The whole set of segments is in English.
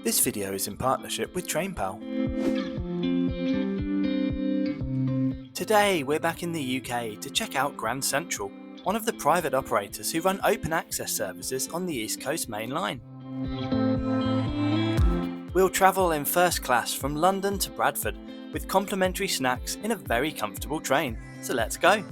This video is in partnership with TrainPal. Today we're back in the UK to check out Grand Central, one of the private operators who run open access services on the East Coast Mainline. We'll travel in first class from London to Bradford with complimentary snacks in a very comfortable train, so let's go!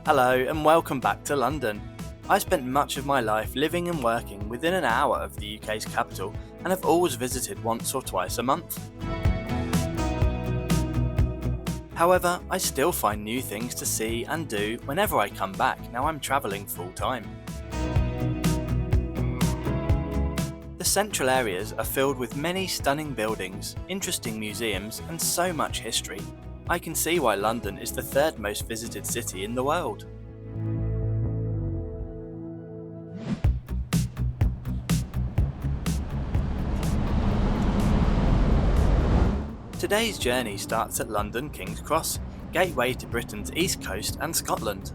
Hello and welcome back to London. I spent much of my life living and working within an hour of the UK's capital and have always visited once or twice a month. However, I still find new things to see and do whenever I come back now I'm travelling full time. The central areas are filled with many stunning buildings, interesting museums and so much history. I can see why London is the third most visited city in the world. Today's journey starts at London King's Cross, gateway to Britain's East Coast and Scotland.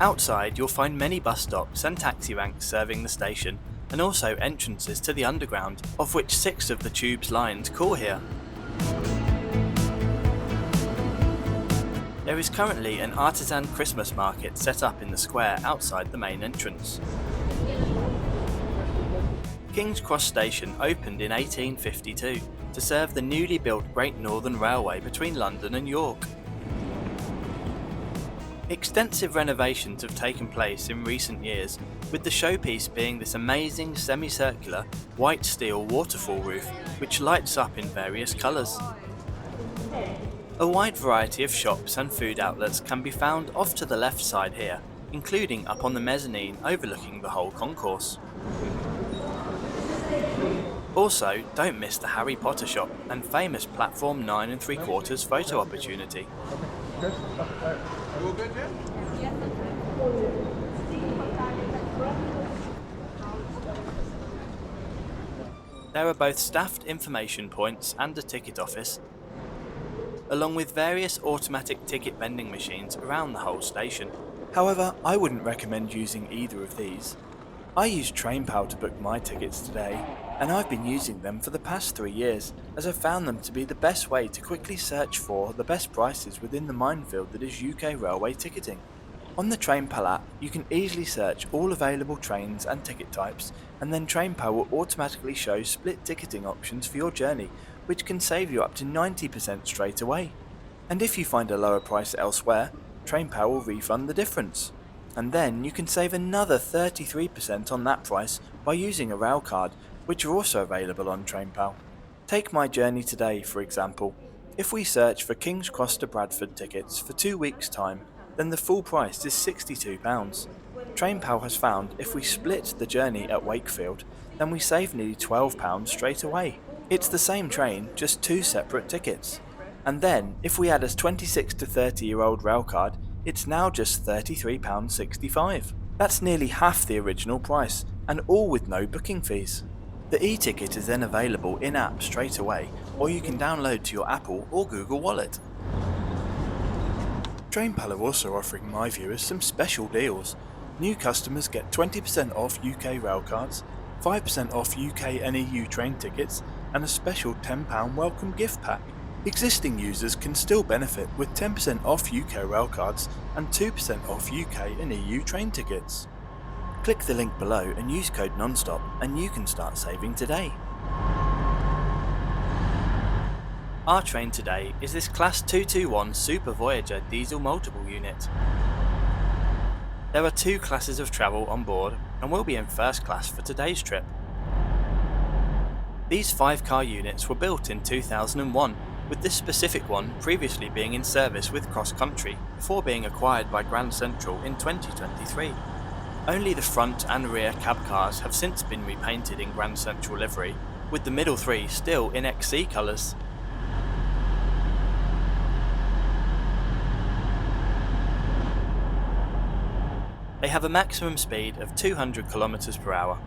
Outside you'll find many bus stops and taxi ranks serving the station, and also entrances to the underground, of which 6 of the tube's lines call here. There is currently an artisan Christmas market set up in the square outside the main entrance. King's Cross Station opened in 1852 to serve the newly built Great Northern Railway between London and York. Extensive renovations have taken place in recent years, with the showpiece being this amazing semicircular white steel waterfall roof which lights up in various colours. A wide variety of shops and food outlets can be found off to the left side here, including up on the mezzanine overlooking the whole concourse. Also, don't miss the Harry Potter shop and famous platform 9 3/4 photo opportunity. There are both staffed information points and a ticket office, along with various automatic ticket vending machines around the whole station. However, I wouldn't recommend using either of these. I used TrainPal to book my tickets today, and I've been using them for the past 3 years, as I've found them to be the best way to quickly search for the best prices within the minefield that is UK railway ticketing. On the TrainPal app, you can easily search all available trains and ticket types, and then TrainPal will automatically show split ticketing options for your journey, which can save you up to 90% straight away. And if you find a lower price elsewhere, TrainPal will refund the difference. And then you can save another 33% on that price by using a rail card, which are also available on TrainPal. Take my journey today, for example. If we search for King's Cross to Bradford tickets for 2 weeks' time, then the full price is £62. TrainPal has found if we split the journey at Wakefield, then we save nearly £12 straight away. It's the same train, just 2 separate tickets. And then, if we add a 26 to 30-year-old rail card, it's now just £33.65. That's nearly half the original price, and all with no booking fees. The e-ticket is then available in-app straight away, or you can download to your Apple or Google Wallet. TrainPal are also offering my viewers some special deals. New customers get 20% off UK railcards, 5% off UK and EU train tickets, and a special £10 welcome gift pack. Existing users can still benefit with 10% off UK railcards and 2% off UK and EU train tickets. Click the link below and use code NONSTOP and you can start saving today. Our train today is this Class 221 Super Voyager diesel multiple unit. There are 2 classes of travel on board and we'll be in first class for today's trip. These 5-car units were built in 2001, with this specific one previously being in service with Cross Country before being acquired by Grand Central in 2023. Only the front and rear cab cars have since been repainted in Grand Central livery, with the middle 3 still in XC colours. They have a maximum speed of 200 km per hour.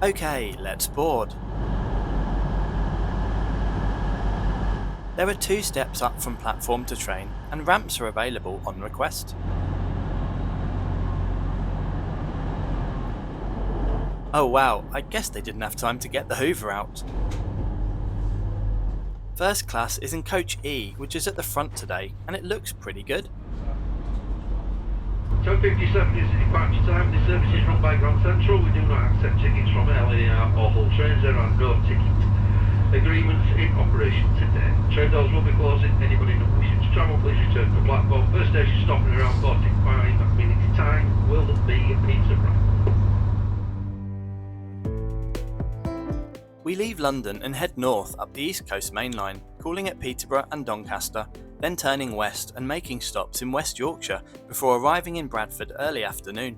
Okay, let's board. There are 2 steps up from platform to train, and ramps are available on request. Oh wow, I guess they didn't have time to get the Hoover out. First class is in coach E, which is at the front today, and it looks pretty good. 10:57 is the departure time. The service is run by Grand Central. We do not accept tickets from LNER or Hull trains. There are no ticket agreements in operation today. Train doors will be closing. Anybody not wishing to travel, please return to the platform. First station stopping around 45 minutes time will be Peterborough. We leave London and head north up the East Coast Mainline, calling at Peterborough and Doncaster, then turning west and making stops in West Yorkshire before arriving in Bradford early afternoon.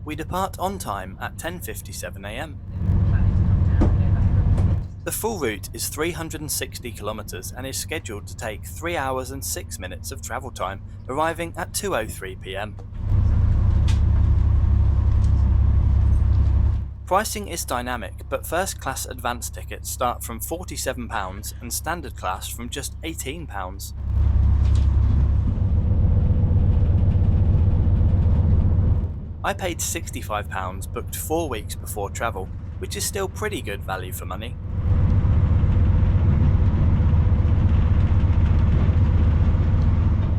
We depart on time at 10:57 am. The full route is 360 kilometres and is scheduled to take 3 hours and 6 minutes of travel time, arriving at 2:03 pm. Pricing is dynamic, but first class advance tickets start from £47 and standard class from just £18. I paid £65, booked 4 weeks before travel, which is still pretty good value for money.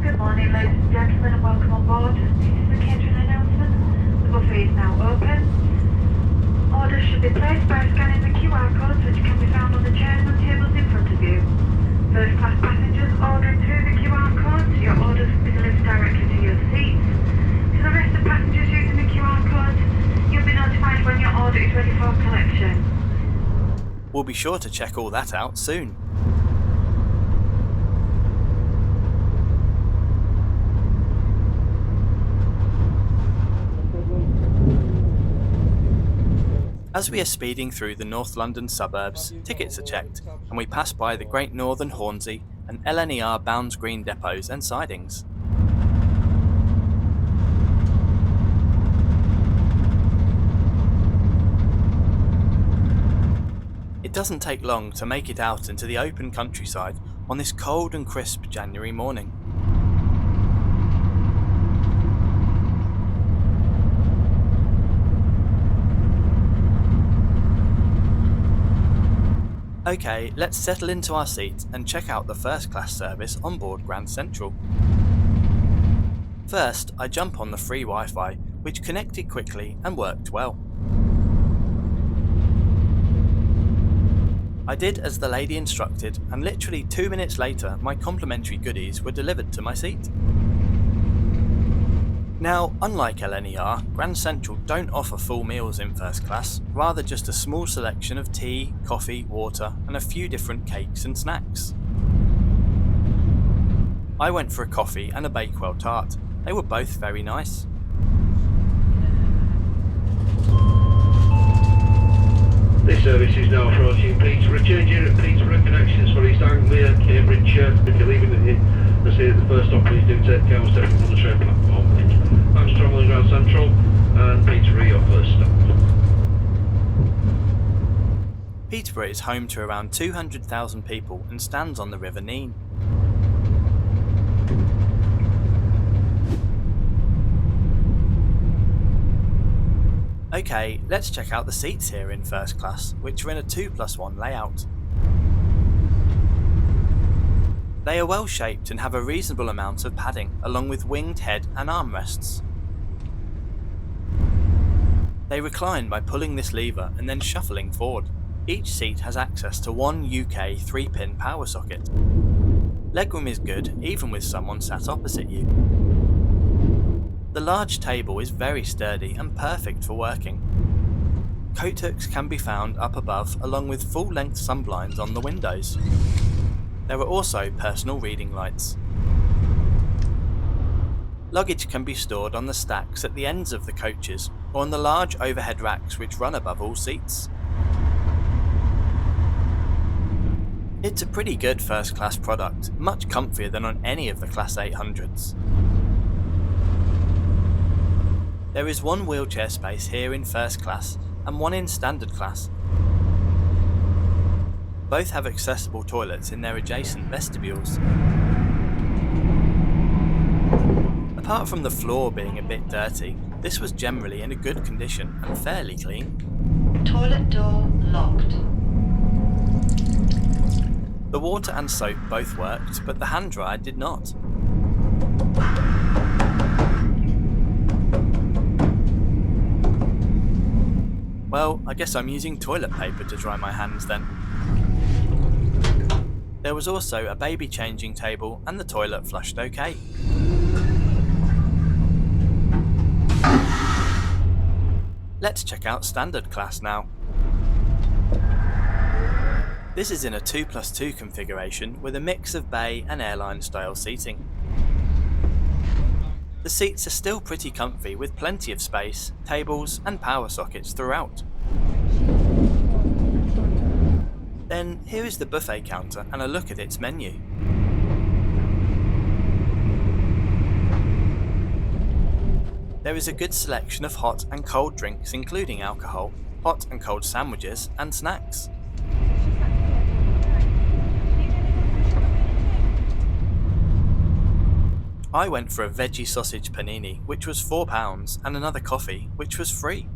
Good morning, ladies and gentlemen, and welcome on board. This is the catering announcement. The buffet is now open. Orders should be placed by scanning the QR codes, which can be found on the chairs and tables in front of you. First class passengers ordering through the QR codes, your orders will be delivered directly to your seats. To the rest of passengers using the QR codes, you'll be notified when your order is ready for collection. We'll be sure to check all that out soon. As we are speeding through the North London suburbs, tickets are checked, and we pass by the Great Northern Hornsey and LNER Bounds Green depots and sidings. It doesn't take long to make it out into the open countryside on this cold and crisp January morning. Okay, let's settle into our seats and check out the first class service on board Grand Central. First, I jump on the free Wi-Fi, which connected quickly and worked well. I did as the lady instructed, and literally 2 minutes later my complimentary goodies were delivered to my seat. Now, unlike LNER, Grand Central don't offer full meals in first class, rather just a small selection of tea, coffee, water, and a few different cakes and snacks. I went for a coffee and a Bakewell tart. They were both very nice. This service is now approaching Peterborough, changing at Peterborough, connections for East Anglia, Cambridgeshire. If you're leaving the city at the first stop, please do take care of stepping on the train platform. Thanks for travelling Grand Central, and Peterborough your first stop. Peterborough is home to around 200,000 people and stands on the River Nene. Okay, let's check out the seats here in first class, which are in a 2+1 layout. They are well shaped and have a reasonable amount of padding, along with winged head and armrests. They recline by pulling this lever and then shuffling forward. Each seat has access to one UK 3-pin power socket. Legroom is good, even with someone sat opposite you. The large table is very sturdy and perfect for working. Coat hooks can be found up above, along with full-length sunblinds on the windows. There are also personal reading lights. Luggage can be stored on the stacks at the ends of the coaches or on the large overhead racks which run above all seats. It's a pretty good first class product, much comfier than on any of the Class 800s. There is one wheelchair space here in first class and one in standard class. Both have accessible toilets in their adjacent vestibules. Apart from the floor being a bit dirty, this was generally in a good condition and fairly clean. Toilet door locked. The water and soap both worked, but the hand dryer did not. Well, I guess I'm using toilet paper to dry my hands then. There was also a baby changing table and the toilet flushed okay. Let's check out standard class now. This is in a 2+2 configuration with a mix of bay and airline style seating. The seats are still pretty comfy with plenty of space, tables and power sockets throughout. Then here is the buffet counter and a look at its menu. There is a good selection of hot and cold drinks including alcohol, hot and cold sandwiches and snacks. I went for a veggie sausage panini, which was £4, and another coffee, which was free.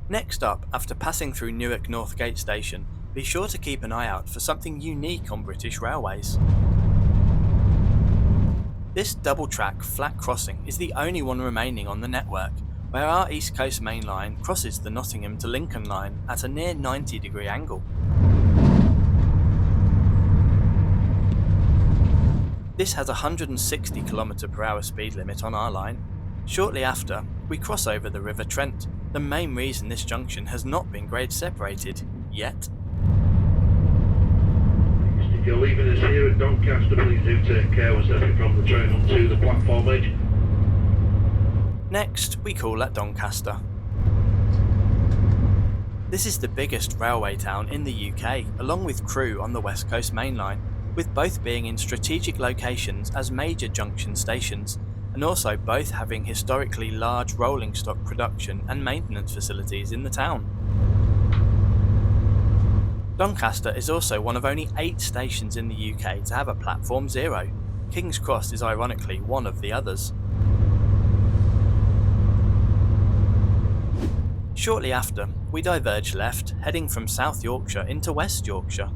Next up, after passing through Newark Northgate Station, be sure to keep an eye out for something unique on British Railways. This double-track flat crossing is the only one remaining on the network, where our East Coast Mainline crosses the Nottingham to Lincoln line at a near 90-degree angle. This has a 160 km/h speed limit on our line. Shortly after, we cross over the River Trent, the main reason this junction has not been grade separated, yet. If you're leaving us here at Doncaster, please do take care. We're stepping from the train onto the platform edge. Next, we call at Doncaster. This is the biggest railway town in the UK, along with Crewe on the West Coast Mainline, with both being in strategic locations as major junction stations, and also both having historically large rolling stock production and maintenance facilities in the town. Doncaster is also one of only 8 stations in the UK to have a Platform Zero. King's Cross is ironically one of the others. Shortly after, we diverge left, heading from South Yorkshire into West Yorkshire.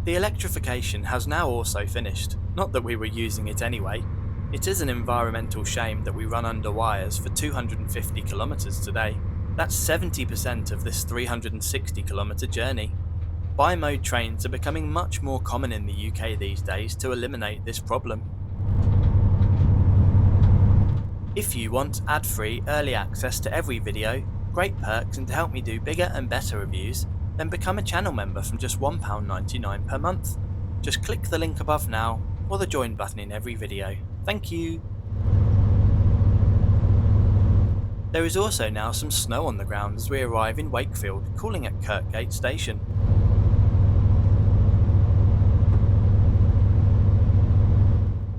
The electrification has now also finished, not that we were using it anyway. It is an environmental shame that we run under wires for 250 kilometres today. That's 70% of this 360 kilometre journey. Bi-mode trains are becoming much more common in the UK these days to eliminate this problem. If you want ad-free early access to every video, great perks and to help me do bigger and better reviews, then become a channel member from just £1.99 per month. Just click the link above now, or the join button in every video. Thank you! There is also now some snow on the ground as we arrive in Wakefield, calling at Kirkgate Station.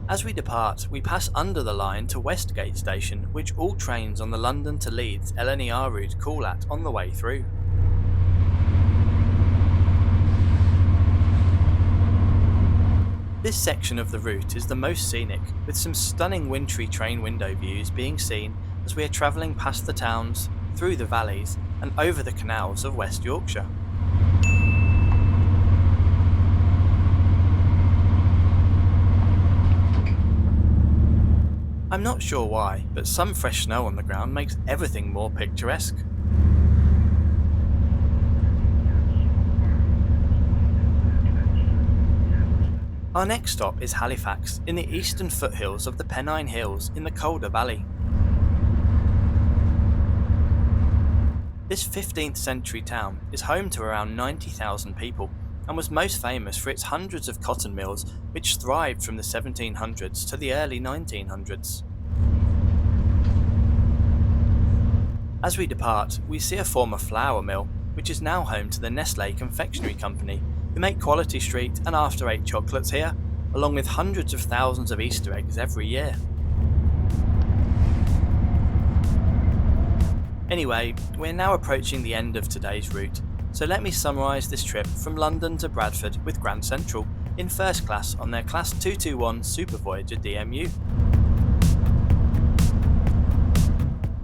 As we depart, we pass under the line to Westgate Station, which all trains on the London to Leeds LNER route call at on the way through. This section of the route is the most scenic, with some stunning wintry train window views being seen as we are travelling past the towns, through the valleys, and over the canals of West Yorkshire. I'm not sure why, but some fresh snow on the ground makes everything more picturesque. Our next stop is Halifax, in the eastern foothills of the Pennine Hills in the Calder Valley. This 15th century town is home to around 90,000 people and was most famous for its hundreds of cotton mills which thrived from the 1700s to the early 1900s. As we depart, we see a former flour mill, which is now home to the Nestlé Confectionery Company, who make Quality Street and After 8 chocolates here, along with hundreds of thousands of Easter eggs every year. Anyway, we're now approaching the end of today's route, so let me summarise this trip from London to Bradford with Grand Central in first class on their Class 221 Super Voyager DMU.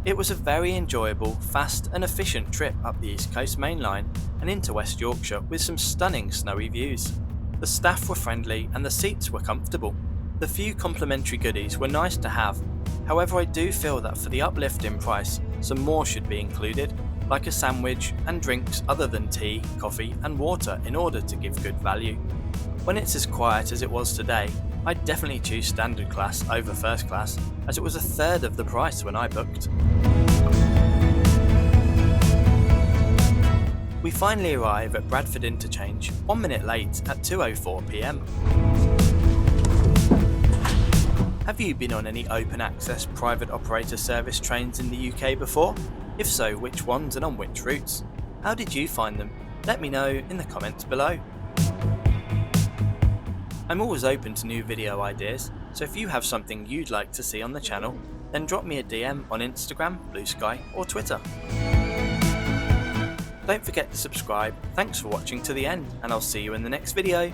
It was a very enjoyable, fast and efficient trip up the East Coast Mainline and into West Yorkshire with some stunning snowy views. The staff were friendly and the seats were comfortable. The few complimentary goodies were nice to have, however I do feel that for the uplift in price, some more should be included, like a sandwich and drinks other than tea, coffee and water in order to give good value. When it's as quiet as it was today, I'd definitely choose standard class over first class, as it was a third of the price when I booked. We finally arrive at Bradford Interchange 1 minute late at 2:04 PM. Have you been on any open access private operator service trains in the UK before? If so, which ones and on which routes? How did you find them? Let me know in the comments below. I'm always open to new video ideas, so if you have something you'd like to see on the channel, then drop me a DM on Instagram, Blue Sky or Twitter. Don't forget to subscribe. Thanks for watching to the end, and I'll see you in the next video.